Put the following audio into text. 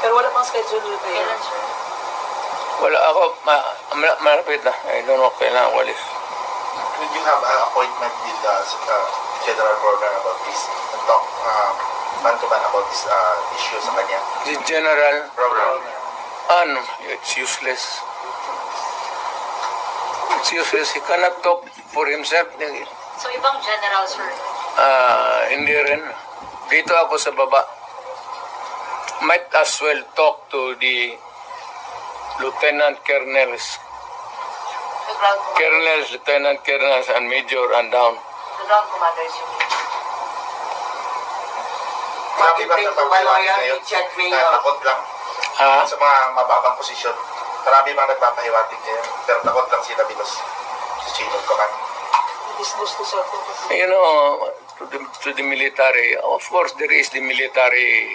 Pero wala pang schedule nyo kayo. Kailan, sir? Wala ako, malapit na. I don't know, kailangan walis. Did you have an appointment with the General Program about this? And talk man-to-man about this issue sa kanya? The general, Program. it's useless. It's useless. He cannot talk for himself. So, ibang general, sir. Hindi rin. Dito ako sa baba. Might as well talk to the Lieutenant Colonels, The ground commander. Colonels, Lieutenant Colonels, and Major and down. The ground commanders, you mean? Marami bang nagpapahiwatig ngayon? Na takot lang Ha? sa mga mababang posisyon. Marami bang nagpapahiwatig ngayon? Pero takot lang sila because sa chain of command. Dismiss to sir. You know, to the military, of course there is the military